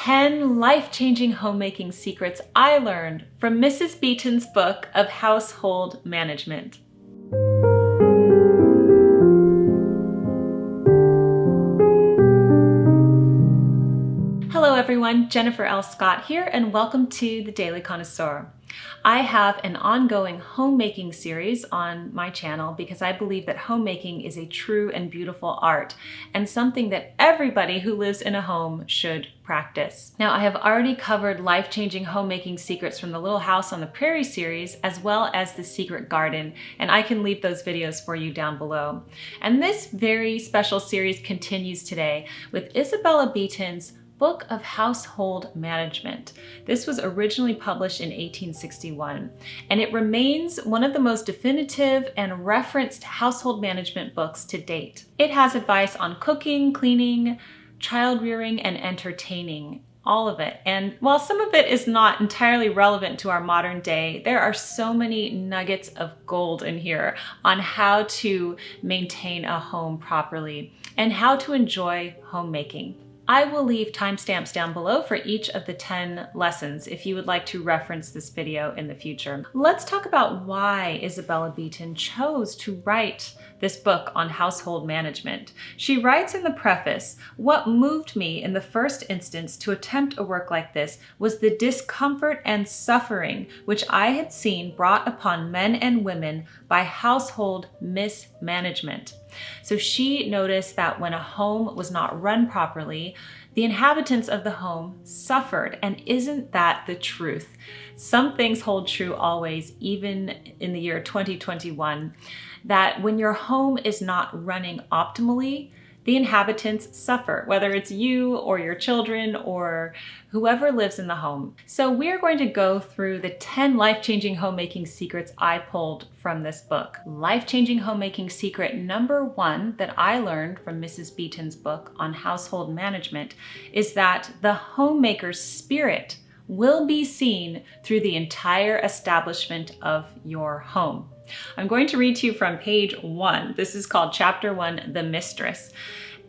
10 life-changing homemaking secrets I learned from Mrs. Beeton's book of household management. Hello everyone, Jennifer L. Scott here, and welcome to the Daily Connoisseur. I have an ongoing homemaking series on my channel because I believe that homemaking is a true and beautiful art and something that everybody who lives in a home should practice. Now, I have already covered life-changing homemaking secrets from the Little House on the Prairie series, as well as the Secret Garden, and I can leave those videos for you down below. And this very special series continues today with Isabella Beeton's Book of Household Management. This was originally published in 1861, and it remains one of the most definitive and referenced household management books to date. It has advice on cooking, cleaning, child rearing, and entertaining. All of it. And while some of it is not entirely relevant to our modern day, there are so many nuggets of gold in here on how to maintain a home properly and how to enjoy homemaking. I will leave timestamps down below for each of the 10 lessons if you would like to reference this video in the future. Let's talk about why Isabella Beeton chose to write this book on household management. She writes in the preface, "What moved me in the first instance to attempt a work like this was the discomfort and suffering which I had seen brought upon men and women by household mismanagement." So she noticed that when a home was not run properly, the inhabitants of the home suffered. And isn't that the truth? Some things hold true always, even in the year 2021, that when your home is not running optimally, the inhabitants suffer, whether it's you or your children or whoever lives in the home. So we are going to go through the 10 life-changing homemaking secrets I pulled from this book. Life-changing homemaking secret number 1 that I learned from Mrs. Beeton's book on household management is that the homemaker's spirit will be seen through the entire establishment of your home. I'm going to read to you from page 1. This is called Chapter 1, The Mistress.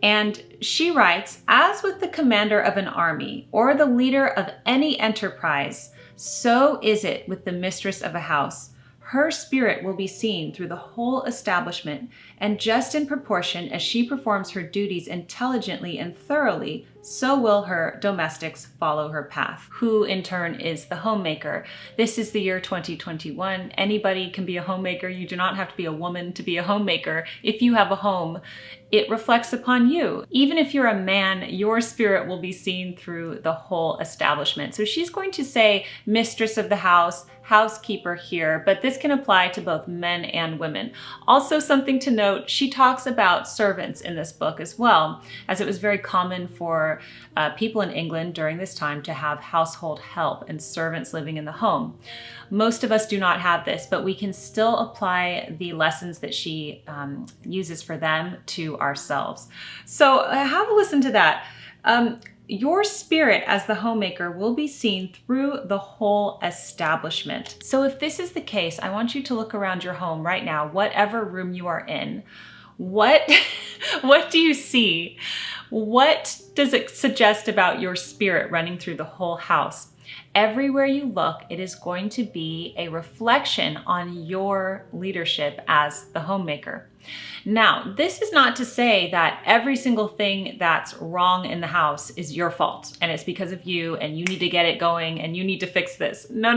And she writes, "As with the commander of an army or the leader of any enterprise, so is it with the mistress of a house. Her spirit will be seen through the whole establishment, and just in proportion as she performs her duties intelligently and thoroughly, so will her domestics follow her path." Who in turn is the homemaker? This is the year 2021. Anybody can be a homemaker. You do not have to be a woman to be a homemaker. If you have a home, it reflects upon you. Even if you're a man, your spirit will be seen through the whole establishment. So she's going to say mistress of the house, housekeeper here, but this can apply to both men and women. Also, something to note, she talks about servants in this book as well, as it was very common for people in England during this time to have household help and servants living in the home. Most of us do not have this, but we can still apply the lessons that she uses for them to ourselves. So have a listen to that. Your spirit as the homemaker will be seen through the whole establishment. So if this is the case, I want you to look around your home right now, whatever room you are in. What do you see? What does it suggest about your spirit running through the whole house? Everywhere you look, it is going to be a reflection on your leadership as the homemaker. Now, this is not to say that every single thing that's wrong in the house is your fault and it's because of you and you need to get it going and you need to fix this. No.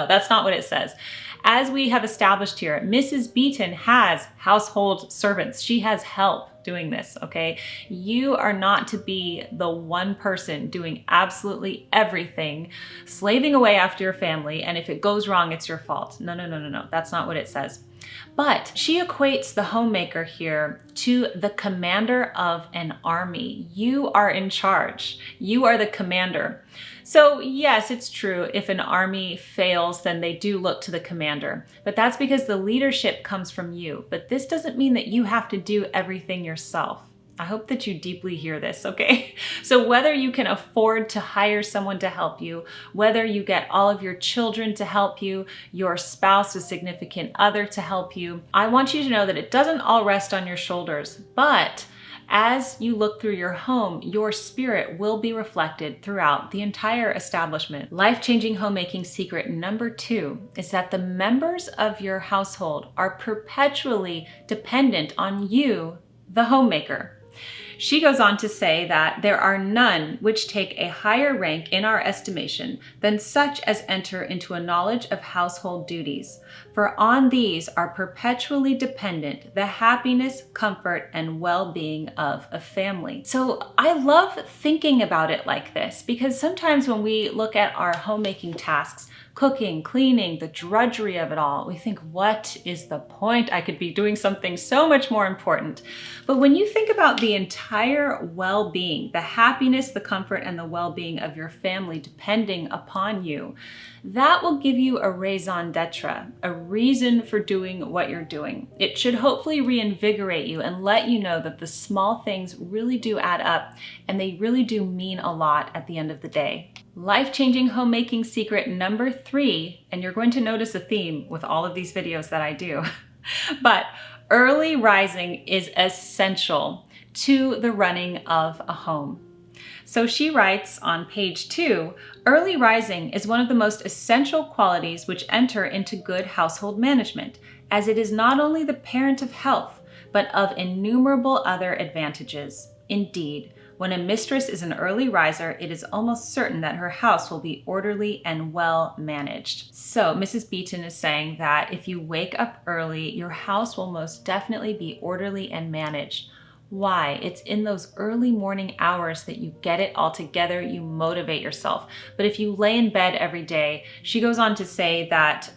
That's not what it says. As we have established here, Mrs. Beeton has household servants. She has help doing this, okay? You are not to be the one person doing absolutely everything, slaving away after your family, and if it goes wrong, it's your fault. No. That's not what it says. But she equates the homemaker here to the commander of an army. You are in charge. You are the commander. So yes, it's true. If an army fails, then they do look to the commander. But that's because the leadership comes from you. But this doesn't mean that you have to do everything yourself. I hope that you deeply hear this, okay? So whether you can afford to hire someone to help you, whether you get all of your children to help you, your spouse, a significant other to help you, I want you to know that it doesn't all rest on your shoulders, but As you look through your home, your spirit will be reflected throughout the entire establishment. Life-changing homemaking secret number 2 is that the members of your household are perpetually dependent on you, the homemaker. She goes on to say that there are none which take a higher rank in our estimation than such as enter into a knowledge of household duties. For on these are perpetually dependent the happiness, comfort, and well-being of a family. So I love thinking about it like this, because sometimes when we look at our homemaking tasks, cooking, cleaning, the drudgery of it all, we think, what is the point? I could be doing something so much more important. But when you think about the entire well-being, the happiness, the comfort, and the well-being of your family depending upon you, that will give you a raison d'etre, a reason for doing what you're doing. It should hopefully reinvigorate you and let you know that the small things really do add up and they really do mean a lot at the end of the day. Life-changing homemaking secret number 3, and you're going to notice a theme with all of these videos that I do, but early rising is essential to the running of a home. So she writes on page 2, early rising is one of the most essential qualities which enter into good household management, as it is not only the parent of health, but of innumerable other advantages. Indeed, when a mistress is an early riser, it is almost certain that her house will be orderly and well managed. So Mrs. Beeton is saying that if you wake up early, your house will most definitely be orderly and managed. Why? It's in those early morning hours that you get it all together, you motivate yourself. But if you lay in bed every day, she goes on to say that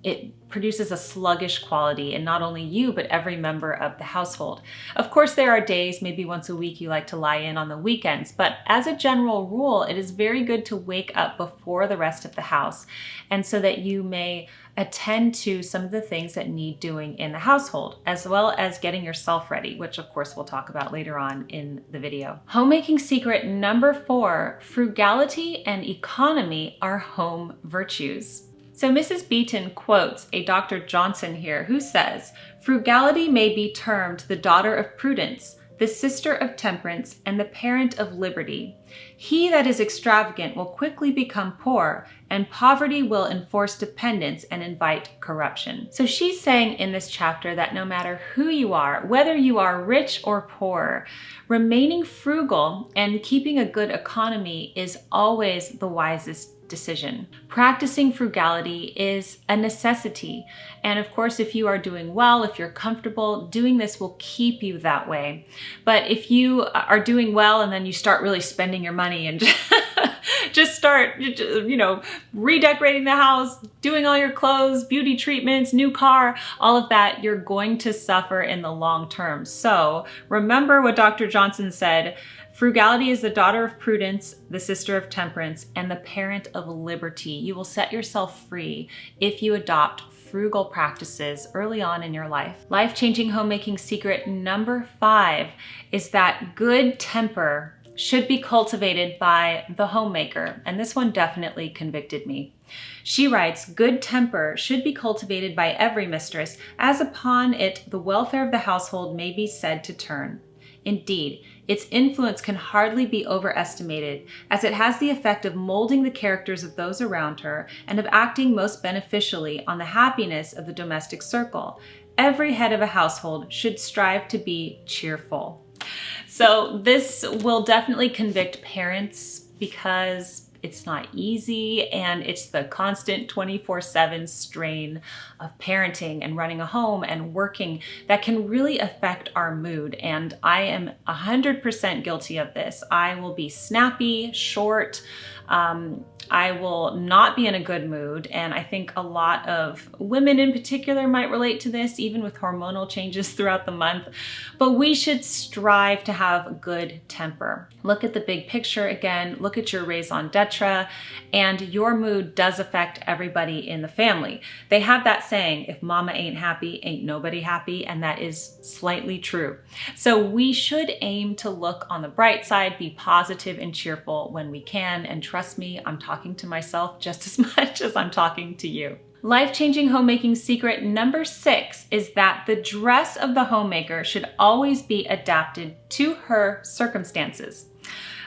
it produces a sluggish quality in not only you, but every member of the household. Of course, there are days, maybe once a week, you like to lie in on the weekends, but as a general rule, it is very good to wake up before the rest of the house, and so that you may attend to some of the things that need doing in the household, as well as getting yourself ready, which of course we'll talk about later on in the video. Homemaking secret number 4, frugality and economy are home virtues. So Mrs. Beeton quotes a Dr. Johnson here who says, frugality may be termed the daughter of prudence, the sister of temperance, and the parent of liberty. He that is extravagant will quickly become poor, and poverty will enforce dependence and invite corruption. So she's saying in this chapter that no matter who you are, whether you are rich or poor, remaining frugal and keeping a good economy is always the wisest decision. Practicing frugality is a necessity. And of course, if you are doing well, if you're comfortable, doing this will keep you that way. But if you are doing well and then you start really spending your money and just start, redecorating the house, doing all your clothes, beauty treatments, new car, all of that, you're going to suffer in the long term. So remember what Dr. Johnson said, frugality is the daughter of prudence, the sister of temperance, and the parent of liberty. You will set yourself free if you adopt frugal practices early on in your life. Life-changing homemaking secret number 5 is that good temper should be cultivated by the homemaker, and this one definitely convicted me. She writes, good temper should be cultivated by every mistress, as upon it the welfare of the household may be said to turn. Indeed, its influence can hardly be overestimated, as it has the effect of molding the characters of those around her and of acting most beneficially on the happiness of the domestic circle. Every head of a household should strive to be cheerful. So this will definitely convict parents because it's not easy, and it's the constant 24/7 strain of parenting and running a home and working that can really affect our mood. And I am 100% guilty of this. I will be snappy, short, I will not be in a good mood, and I think a lot of women in particular might relate to this, even with hormonal changes throughout the month. But we should strive to have good temper. Look at the big picture again, look at your raison d'etre, and your mood does affect everybody in the family. They have that saying, if mama ain't happy, ain't nobody happy, and that is slightly true. So we should aim to look on the bright side, be positive and cheerful when we can, and trust me, I'm talking to myself just as much as I'm talking to you. Life-changing homemaking secret number 6 is that the dress of the homemaker should always be adapted to her circumstances.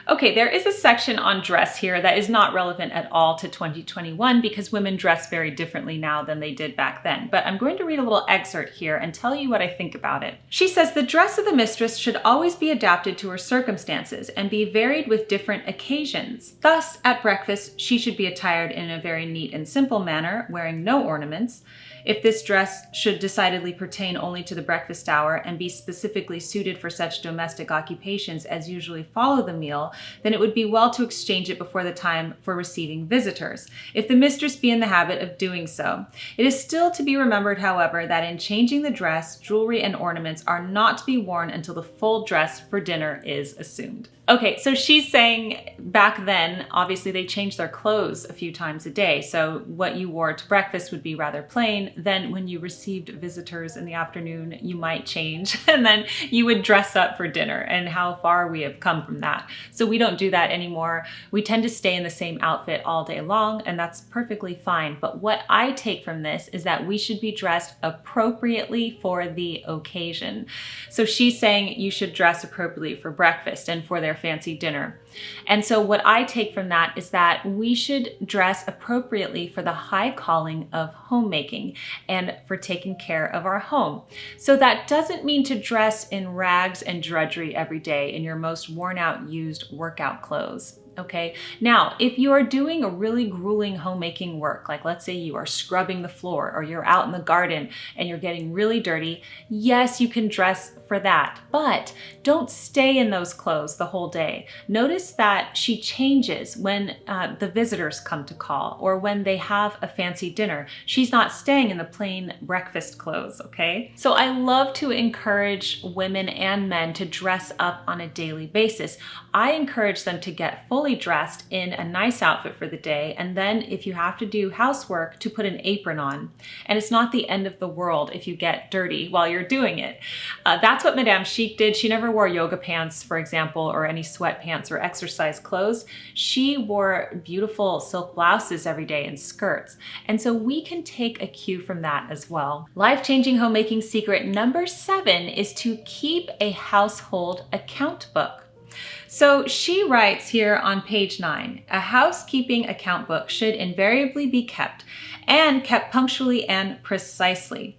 Okay, there is a section on dress here that is not relevant at all to 2021 because women dress very differently now than they did back then. But I'm going to read a little excerpt here and tell you what I think about it. She says, the dress of the mistress should always be adapted to her circumstances and be varied with different occasions. Thus, at breakfast, she should be attired in a very neat and simple manner, wearing no ornaments. If this dress should decidedly pertain only to the breakfast hour and be specifically suited for such domestic occupations as usually follow the meal, then it would be well to exchange it before the time for receiving visitors, if the mistress be in the habit of doing so. It is still to be remembered, however, that in changing the dress, jewelry and ornaments are not to be worn until the full dress for dinner is assumed. Okay, so she's saying back then, obviously they changed their clothes a few times a day. So what you wore to breakfast would be rather plain. Then when you received visitors in the afternoon, you might change and then you would dress up for dinner, and how far we have come from that. So we don't do that anymore. We tend to stay in the same outfit all day long, and that's perfectly fine. But what I take from this is that we should be dressed appropriately for the occasion. So she's saying you should dress appropriately for breakfast and for their fancy dinner. And so what I take from that is that we should dress appropriately for the high calling of homemaking and for taking care of our home. So that doesn't mean to dress in rags and drudgery every day in your most worn out, used workout clothes. Okay. Now, if you are doing a really grueling homemaking work, like let's say you are scrubbing the floor or you're out in the garden and you're getting really dirty, yes, you can dress for that, but don't stay in those clothes the whole day. Notice that she changes when the visitors come to call or when they have a fancy dinner. She's not staying in the plain breakfast clothes, okay? So I love to encourage women and men to dress up on a daily basis. I encourage them to get fully dressed in a nice outfit for the day, and then if you have to do housework, to put an apron on. And it's not the end of the world if you get dirty while you're doing it. That's what Madame Chic did. She never wore yoga pants, for example, or any sweatpants or exercise clothes. She wore beautiful silk blouses every day and skirts. And so we can take a cue from that as well. Life-changing homemaking secret number 7 is to keep a household account book. So she writes here on page 9, a housekeeping account book should invariably be kept and kept punctually and precisely.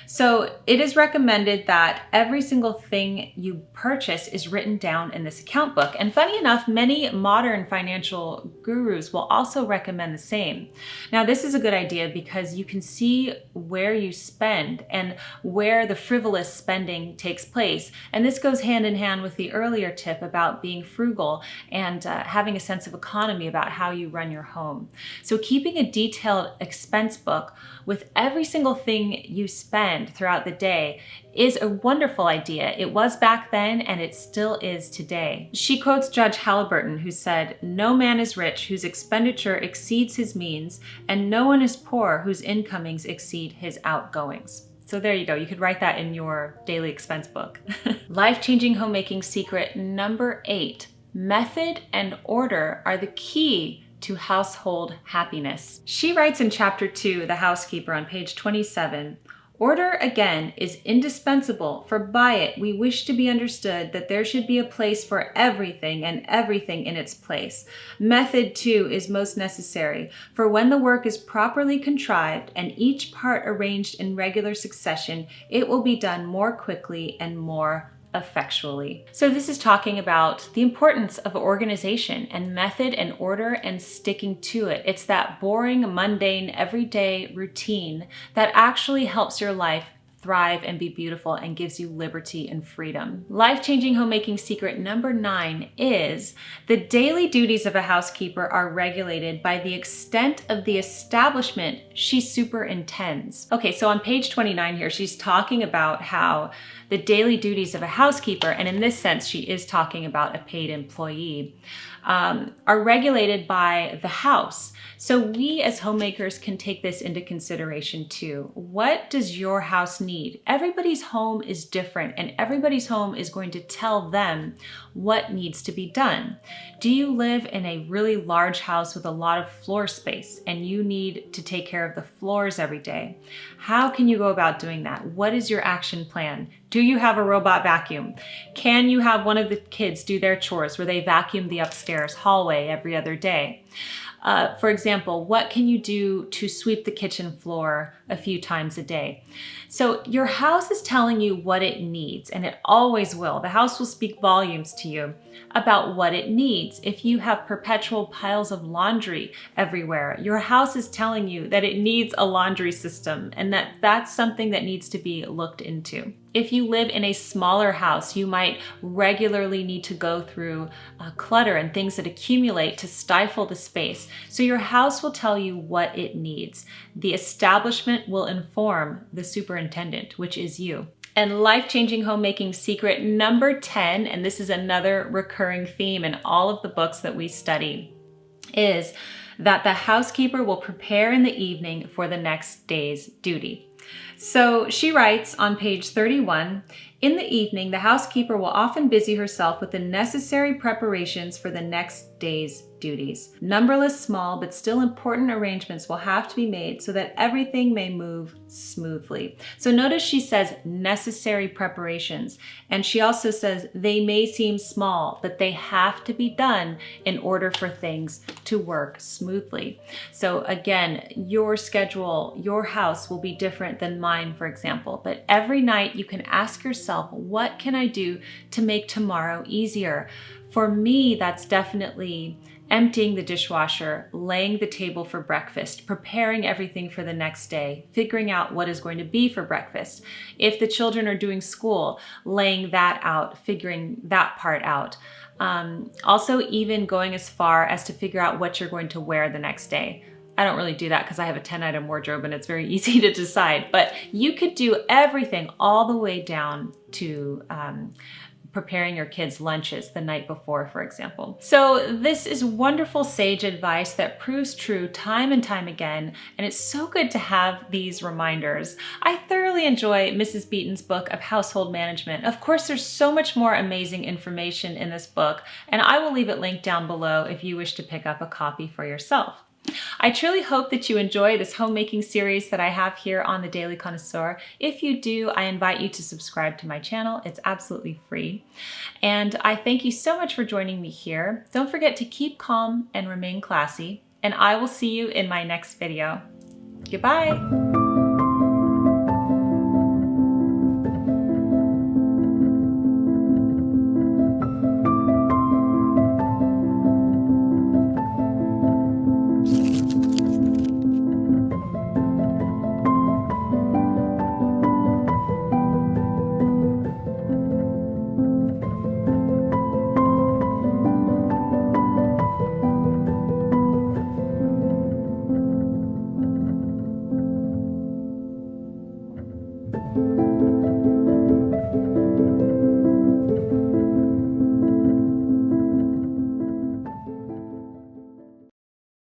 So it is recommended that every single thing you purchase is written down in this account book. And funny enough, many modern financial gurus will also recommend the same. Now, this is a good idea because you can see where you spend and where the frivolous spending takes place. And this goes hand in hand with the earlier tip about being frugal and having a sense of economy about how you run your home. So keeping a detailed expense book with every single thing you spend throughout the day is a wonderful idea. It was back then and it still is today. She quotes Judge Halliburton, who said, "No man is rich whose expenditure exceeds his means, and no one is poor whose incomings exceed his outgoings." So there you go. You could write that in your daily expense book. Life-changing homemaking secret number 8. Method and order are the key to household happiness. She writes in chapter 2, The Housekeeper, on page 27, order, again, is indispensable, for by it we wish to be understood that there should be a place for everything and everything in its place. Method, too, is most necessary, for when the work is properly contrived and each part arranged in regular succession, it will be done more quickly and more effectually. So this is talking about the importance of organization and method and order and sticking to it. It's that boring, mundane, everyday routine that actually helps your life thrive and be beautiful and gives you liberty and freedom. Life-changing homemaking secret number 9 is the daily duties of a housekeeper are regulated by the extent of the establishment she superintends. Okay, so on page 29 here, she's talking about how the daily duties of a housekeeper, and in this sense, she is talking about a paid employee, are regulated by the house. So we as homemakers can take this into consideration too. What does your house need? Everybody's home is different, and everybody's home is going to tell them what needs to be done. Do you live in a really large house with a lot of floor space and you need to take care of the floors every day? How can you go about doing that? What is your action plan? Do you have a robot vacuum? Can you have one of the kids do their chores where they vacuum the upstairs hallway every other day? For example, what can you do to sweep the kitchen floor a few times a day? So your house is telling you what it needs, and it always will. The house will speak volumes to you about what it needs. If you have perpetual piles of laundry everywhere, your house is telling you that it needs a laundry system, and that's something that needs to be looked into. If you live in a smaller house, you might regularly need to go through clutter and things that accumulate to stifle the space. So your house will tell you what it needs. The establishment will inform the superintendent, which is you. And life-changing homemaking secret number 10, and this is another recurring theme in all of the books that we study, is that the housekeeper will prepare in the evening for the next day's duty. So she writes on page 31, in the evening, the housekeeper will often busy herself with the necessary preparations for the next day's duties. Numberless small but still important arrangements will have to be made so that everything may move smoothly. So notice she says necessary preparations, and she also says they may seem small, but they have to be done in order for things to work smoothly. So again, your schedule, your house will be different than mine, for example, but every night you can ask yourself, what can I do to make tomorrow easier? For me, that's definitely emptying the dishwasher, laying the table for breakfast, preparing everything for the next day, figuring out what is going to be for breakfast. If the children are doing school, laying that out, figuring that part out. Also, even going as far as to figure out what you're going to wear the next day. I don't really do that because I have a 10-item wardrobe and it's very easy to decide, but you could do everything all the way down to preparing your kids' lunches the night before, for example. So this is wonderful sage advice that proves true time and time again, and it's so good to have these reminders. I thoroughly enjoy Mrs. Beeton's book of household management. Of course, there's so much more amazing information in this book, and I will leave it linked down below if you wish to pick up a copy for yourself. I truly hope that you enjoy this homemaking series that I have here on the Daily Connoisseur. If you do, I invite you to subscribe to my channel. It's absolutely free. And I thank you so much for joining me here. Don't forget to keep calm and remain classy, and I will see you in my next video. Goodbye.